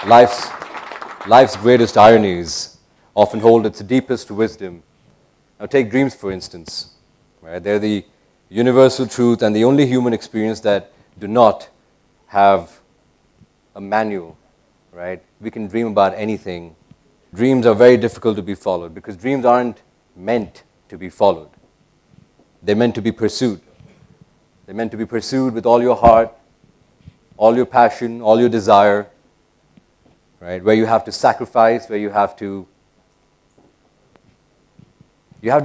Life's, life's greatest ironies often hold its deepest wisdom. Now take dreams, for instance. Right? They're the universal truth and the only human experience that do not have a manual. Right? We can dream about anything. Dreams are very difficult to be followed because dreams aren't meant to be followed. They're meant to be pursued. They're meant to be pursued with all your heart, all your passion, all your desire, right? Where you have to sacrifice, where you have to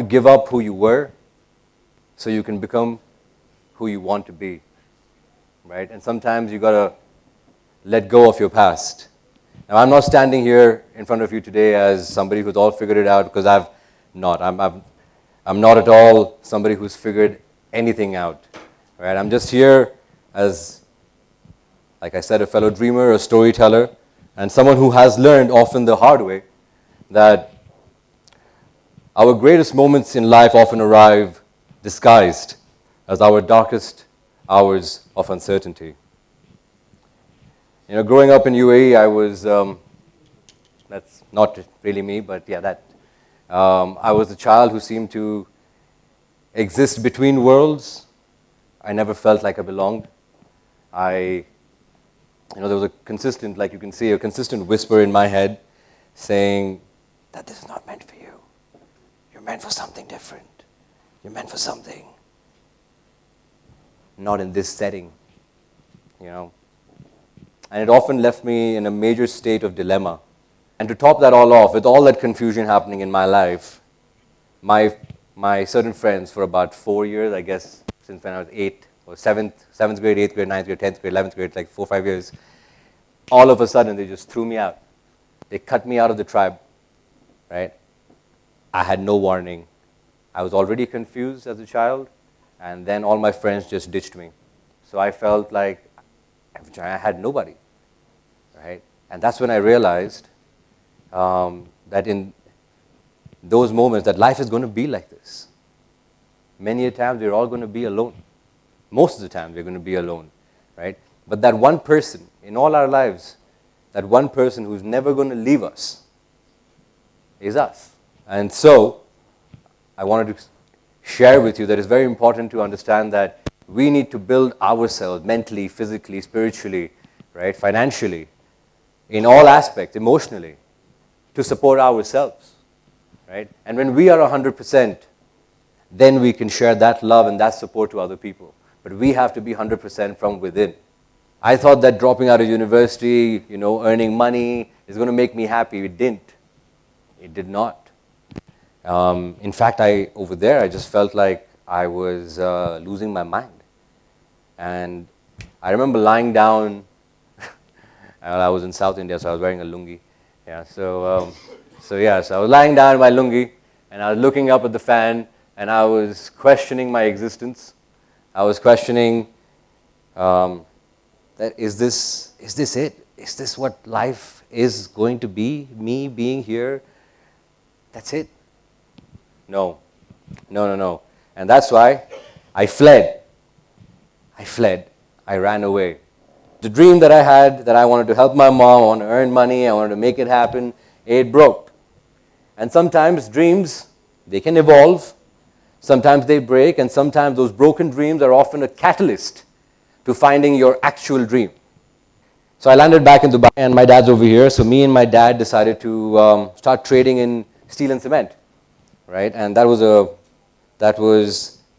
give up who you were so you can become who you want to be, right? And sometimes you got to let go of your past. Now, I'm not standing here in front of you today as somebody who's all figured it out, because I've not. I'm not at all somebody who's figured anything out, right? I'm just here as, like I said, a fellow dreamer, a storyteller, and someone who has learned, often the hard way, that our greatest moments in life often arrive disguised as our darkest hours of uncertainty. You know, growing up in UAE, I was, that's not really me, but yeah, I was a child who seemed to exist between worlds. I never felt like I belonged. There was a consistent, like you can see, a consistent whisper in my head saying that this is not meant for you. You're meant for something different. You're meant for something not in this setting, you know. And it often left me in a major state of dilemma. And to top that all off, with all that confusion happening in my life, my certain friends for about 4 years, I guess, since when I was 8 or 7th grade, 8th grade, 9th grade, 10th grade, 11th grade, like 4 or 5 years, all of a sudden they just threw me out. They cut me out of the tribe, right? I had no warning. I was already confused as a child, and then all my friends just ditched me. So I felt like I had nobody, right? And that's when I realized that in those moments that life is going to be like this. Many a times we're all going to be alone. Most of the time we're going to be alone, right? But that one person in all our lives, that one person who's never going to leave us is us. And so I wanted to share with you that it's very important to understand that we need to build ourselves mentally, physically, spiritually, right, financially, in all aspects, emotionally, to support ourselves, right? And when we are 100%, then we can share that love and that support to other people. But we have to be 100% from within. I thought that dropping out of university, earning money is going to make me happy. It didn't. It did not. In fact, over there, I just felt like I was losing my mind. And I remember lying down. I was in South India, so I was wearing a lungi. Yeah, so I was lying down in my lungi, and I was looking up at the fan, and I was questioning my existence. I was questioning that is this it? Is this what life is going to be? Me being here? That's it? No. And that's why I fled. I ran away. The dream that I had, that I wanted to help my mom, I wanted to earn money, I wanted to make it happen, it broke. And sometimes dreams, they can evolve. Sometimes they break, and sometimes those broken dreams are often a catalyst to finding your actual dream. So I landed back in Dubai, and my dad's over here. So me and my dad decided to start trading in steel and cement, right? And that was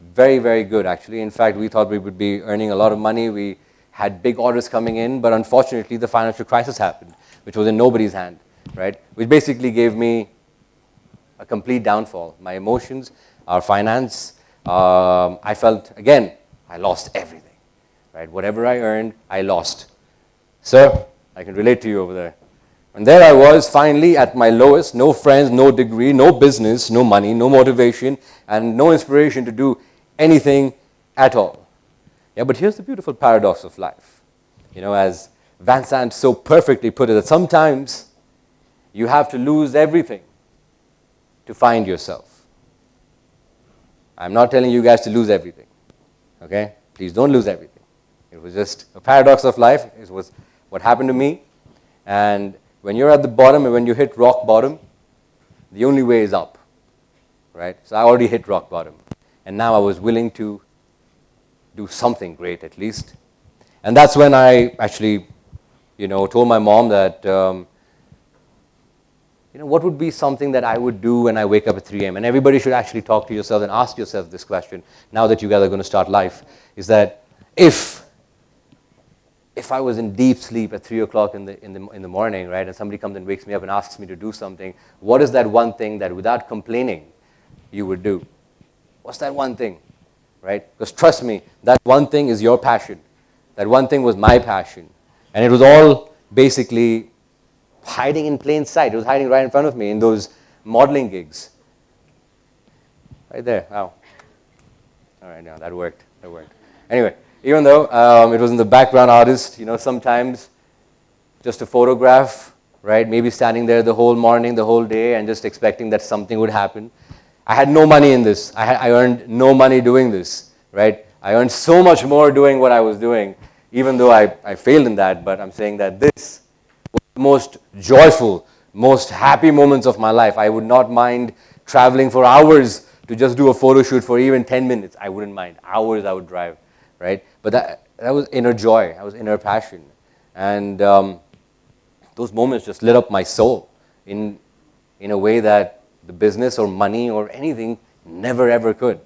very, very good, actually. In fact, we thought we would be earning a lot of money. We had big orders coming in, but unfortunately, the financial crisis happened, which was in nobody's hand, right? Which basically gave me a complete downfall. My emotions, our finance, I felt, again, I lost everything, right? Whatever I earned, I lost. Sir, I can relate to you over there. And there I was, finally, at my lowest, no friends, no degree, no business, no money, no motivation, and no inspiration to do anything at all. Yeah, but here's the beautiful paradox of life. As Van Sant so perfectly put it, that sometimes you have to lose everything to find yourself. I'm not telling you guys to lose everything, okay? Please don't lose everything. It was just a paradox of life. It was what happened to me. And when you're at the bottom and when you hit rock bottom, the only way is up, right? So I already hit rock bottom. And now I was willing to do something great at least. And that's when I actually, told my mom that, what would be something that I would do when I wake up at 3 a.m.? And everybody should actually talk to yourself and ask yourself this question, now that you guys are going to start life, is that if I was in deep sleep at 3 o'clock in the morning, right, and somebody comes and wakes me up and asks me to do something, what is that one thing that without complaining you would do? What's that one thing, right? Because trust me, that one thing is your passion. That one thing was my passion. And it was all basically hiding in plain sight. It was hiding right in front of me in those modeling gigs. Right there. Wow. All right, now that worked. Anyway, even though it was in the background artist, sometimes just a photograph, right? Maybe standing there the whole morning, the whole day, and just expecting that something would happen. I had no money in this. I earned no money doing this, right? I earned so much more doing what I was doing, even though I failed in that. But I'm saying that this was the most joyful, most happy moments of my life. I would not mind traveling for hours to just do a photo shoot for even 10 minutes. I wouldn't mind. Hours I would drive, right? But that was inner joy. That was inner passion. And those moments just lit up my soul in a way that the business or money or anything never ever could.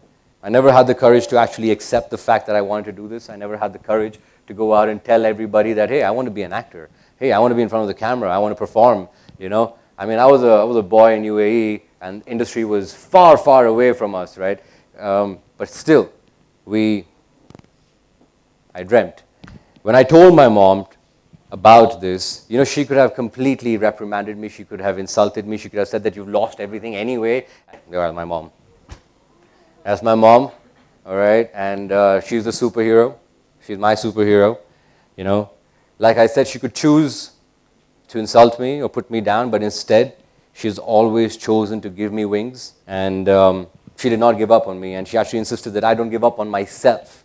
I never had the courage to actually accept the fact that I wanted to do this. I never had the courage to go out and tell everybody that, hey, I want to be an actor. Hey, I want to be in front of the camera. I want to perform, I mean, I was a boy in UAE, and industry was far, far away from us, right? But still, I dreamt. When I told my mom about this, she could have completely reprimanded me. She could have insulted me. She could have said that you've lost everything anyway. That's my mom. That's my mom, all right? And she's the superhero. She's my superhero, Like I said, she could choose to insult me or put me down, but instead, she's always chosen to give me wings. And she did not give up on me. And she actually insisted that I don't give up on myself,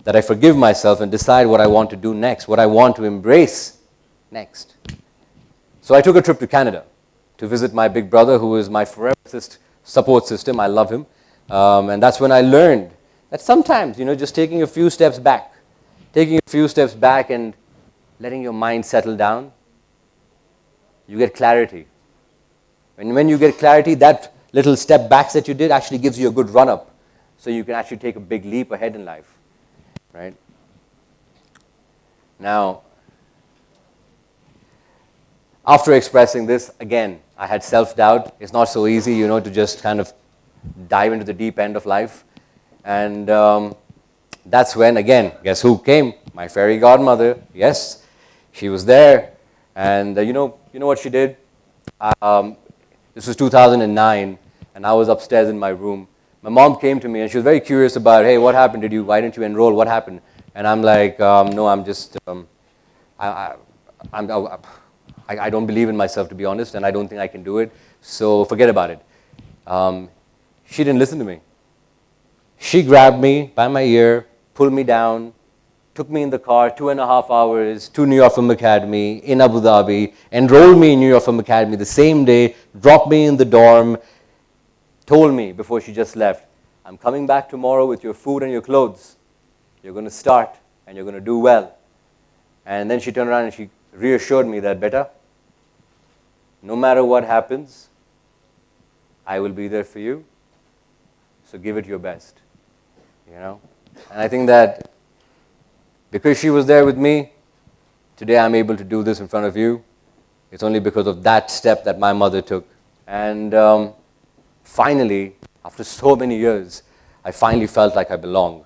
that I forgive myself and decide what I want to do next, what I want to embrace next. So I took a trip to Canada to visit my big brother, who is my forever support system. I love him. And that's when I learned that sometimes, just taking a few steps back and letting your mind settle down, you get clarity. And when you get clarity, that little step backs that you did actually gives you a good run up. So you can actually take a big leap ahead in life. Right? Now, after expressing this, again, I had self-doubt. It's not so easy, to just kind of dive into the deep end of life. And that's when, again, guess who came? My fairy godmother. Yes, she was there. And you know what she did? This was 2009, and I was upstairs in my room. My mom came to me, and she was very curious about, hey, what happened? Why didn't you enroll? What happened? And I'm like, no, I'm just, I don't believe in myself, to be honest, and I don't think I can do it, so forget about it. She didn't listen to me. She grabbed me by my ear, pulled me down, took me in the car 2.5 hours to New York Film Academy in Abu Dhabi, enrolled me in New York Film Academy the same day, dropped me in the dorm, told me before she just left, I'm coming back tomorrow with your food and your clothes. You're going to start and you're going to do well. And then she turned around and she reassured me that, beta, no matter what happens, I will be there for you. So give it your best. And I think that because she was there with me, today I'm able to do this in front of you. It's only because of that step that my mother took. And finally, after so many years, I finally felt like I belong,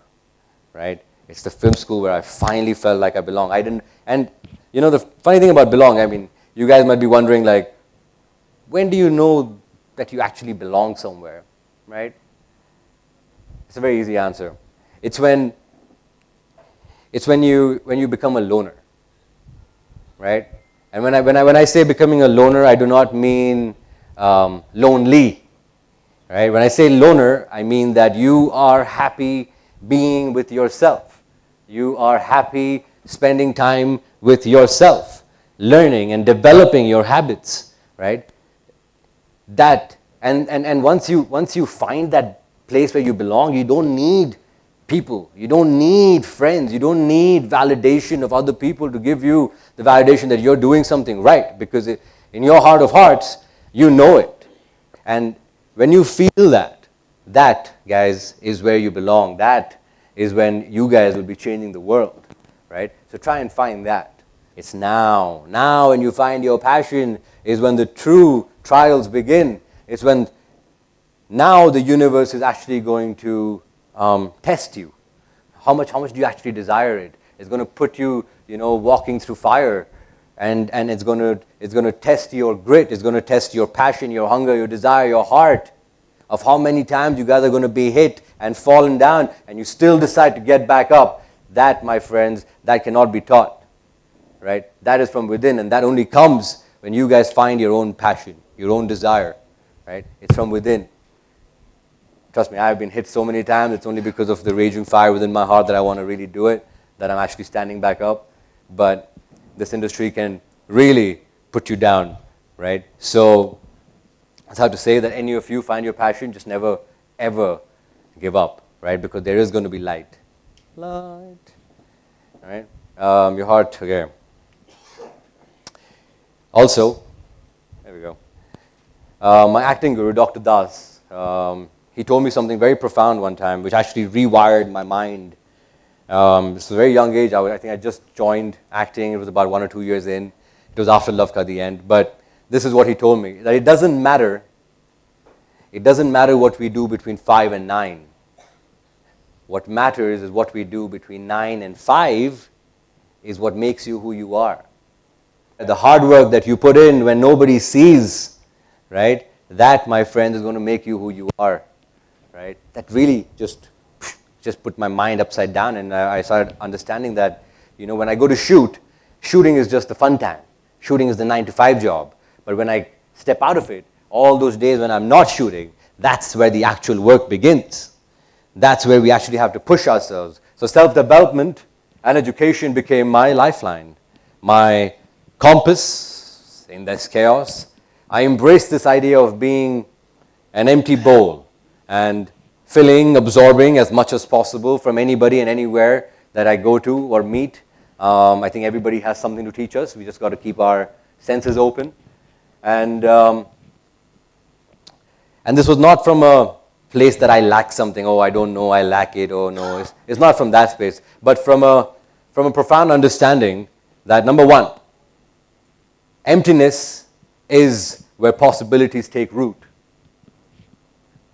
right? It's the film school where I finally felt like I belong. And the funny thing about belong, I mean, you guys might be wondering, like, when do you know that you actually belong somewhere, right? It's a very easy answer. It's when you become a loner, right? And when I say becoming a loner, I do not mean lonely, right? When I say loner, I mean that you are happy being with yourself. You are happy spending time with yourself. learning and developing your habits, right? That and once you find that place where you belong, you don't need people, you don't need friends, you don't need validation of other people to give you the validation that you're doing something right, because in your heart of hearts, you know it. And when you feel that, guys, is where you belong. That is when you guys will be changing the world, right? So try and find that. It's now. Now when you find your passion is when the true trials begin. It's when now the universe is actually going to test you. How much do you actually desire it? It's going to put you, walking through fire, and it's going to test your grit. It's going to test your passion, your hunger, your desire, your heart, of how many times you guys are going to be hit and fallen down, and you still decide to get back up. That, my friends, that cannot be taught, right? That is from within, and that only comes when you guys find your own passion, your own desire, right? It's from within. Trust me, I've been hit so many times. It's only because of the raging fire within my heart that I want to really do it, that I'm actually standing back up. But this industry can really put you down, right? So that's how to say that any of you find your passion, just never, ever give up, right? Because there is going to be light. Light. All right? Your heart, okay. Also, there we go. My acting guru, Dr. Das, he told me something very profound one time, which actually rewired my mind. This was a very young age. I think I just joined acting. It was about 1 or 2 years in. It was after Love Ka the End. But this is what he told me, that it doesn't matter. It doesn't matter what we do between 5 and 9. What matters is what we do between 9 and 5 is what makes you who you are. The hard work that you put in when nobody sees, right? That, my friend, is going to make you who you are, right? That really just put my mind upside down, and I started understanding that, when I go to shooting is just the fun time. Shooting is the 9-to-5 job. But when I step out of it, all those days when I'm not shooting, that's where the actual work begins. That's where we actually have to push ourselves. So self-development and education became my lifeline, my compass in this chaos. I embraced this idea of being an empty bowl and filling, absorbing as much as possible from anybody and anywhere that I go to or meet. I think everybody has something to teach us. We just got to keep our senses open. And this was not from a place that I lack something. Oh, I don't know, I lack it. Oh, no. It's not from that space. But from a profound understanding that, number one, emptiness is where possibilities take root.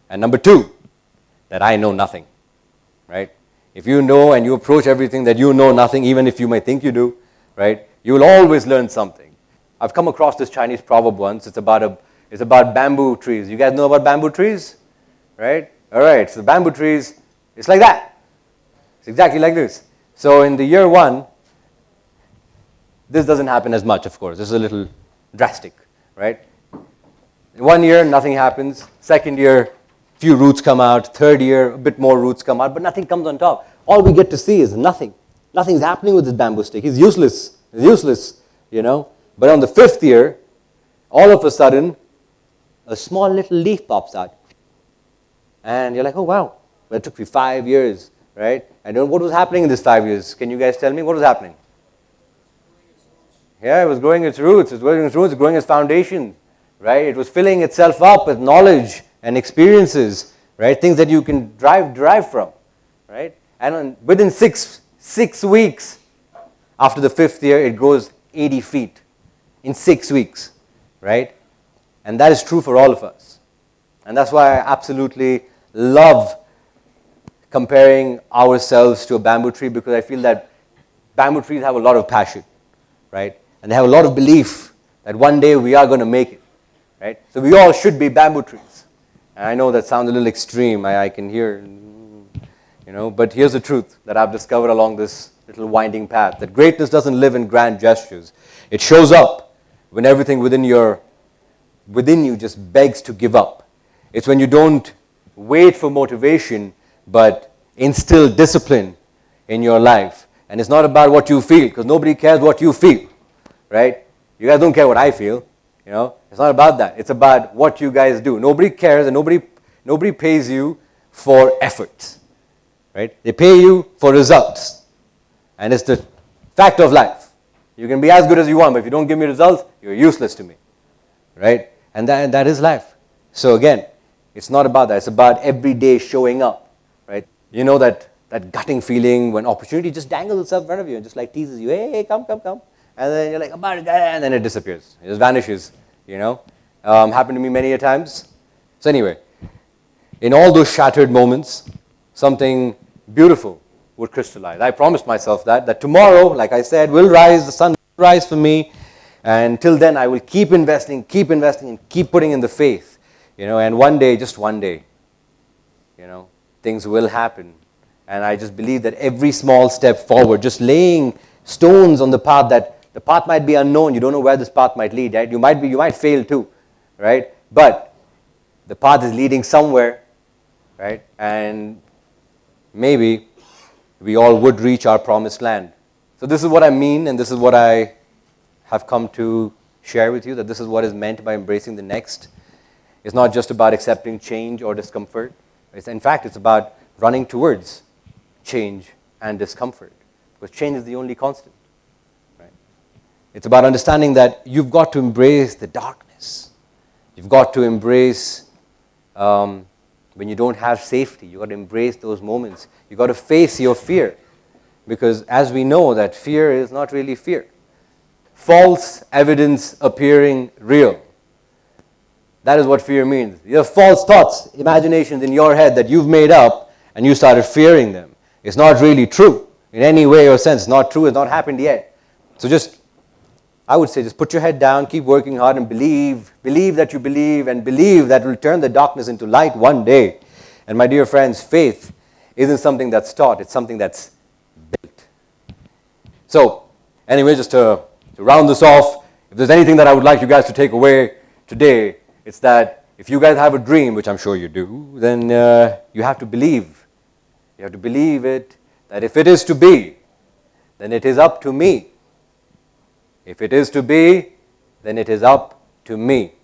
And number two, that I know nothing, right? If you know and you approach everything that you know nothing, even if you may think you do, right, you will always learn something. I've come across this Chinese proverb once. It's about bamboo trees. You guys know about bamboo trees? Right? All right, so the bamboo trees, it's like that. It's exactly like this. So in the year 1, this doesn't happen as much, of course. This is a little drastic, right? In 1 year, nothing happens. Second year, few roots come out. Third year, a bit more roots come out, but nothing comes on top. All we get to see is nothing. Nothing's happening with this bamboo stick. He's useless. He's useless, But on the 5th year, all of a sudden, a small little leaf pops out. And you're like, oh, wow. But it took me 5 years, right? And what was happening in these 5 years? Can you guys tell me? What was happening? Yeah, it was growing its roots. It was growing its roots, growing its foundation, right? It was filling itself up with knowledge and experiences, right? Things that you can derive from, right? And within six weeks, after the 5th year, it grows 80 feet in 6 weeks, right? And that is true for all of us. And that's why I absolutely love comparing ourselves to a bamboo tree, because I feel that bamboo trees have a lot of passion, right? And they have a lot of belief that one day we are going to make it, right? So we all should be bamboo trees. And I know that sounds a little extreme. I can hear, but here's the truth that I've discovered along this little winding path, that greatness doesn't live in grand gestures. It shows up when everything within you just begs to give up. It's when you don't wait for motivation, but instill discipline in your life. And it's not about what you feel, because nobody cares what you feel, right? You guys don't care what I feel. It's not about that. It's about what you guys do. Nobody cares and nobody pays you for efforts, right? They pay you for results. And it's the fact of life. You can be as good as you want, but if you don't give me results, you're useless to me, right? And that is life. So again, it's not about that. It's about every day showing up, right? You know that gutting feeling when opportunity just dangles itself in front of you and just like teases you, hey, come. And then you're like, and then it disappears. It just vanishes, Happened to me many a times. So anyway, in all those shattered moments, something beautiful would crystallize. I promised myself that tomorrow, like I said, will rise, the sun will rise for me. And till then, I will keep investing, and keep putting in the faith. And one day, just one day, things will happen. And I just believe that every small step forward, just laying stones on the path, that the path might be unknown. You don't know where this path might lead, right? You might fail too, right? But the path is leading somewhere, right? And maybe we all would reach our promised land. So this is what I mean, and this is what I have come to share with you, that this is what is meant by embracing the next. It's not just about accepting change or discomfort. In fact, it's about running towards change and discomfort, because change is the only constant. Right? It's about understanding that you've got to embrace the darkness. You've got to embrace when you don't have safety. You've got to embrace those moments. You've got to face your fear, because as we know that fear is not really fear. False evidence appearing real. That is what fear means. You have false thoughts, imaginations in your head that you've made up, and you started fearing them. It's not really true in any way or sense. It's not true. It's not happened yet. So I would say, just put your head down, keep working hard, and believe that you believe, and believe that will turn the darkness into light one day. And my dear friends, faith isn't something that's taught. It's something that's built. So anyway, just to round this off, if there's anything that I would like you guys to take away today, it's that if you guys have a dream, which I'm sure you do, then you have to believe. You have to believe it, that if it is to be, then it is up to me. If it is to be, then it is up to me.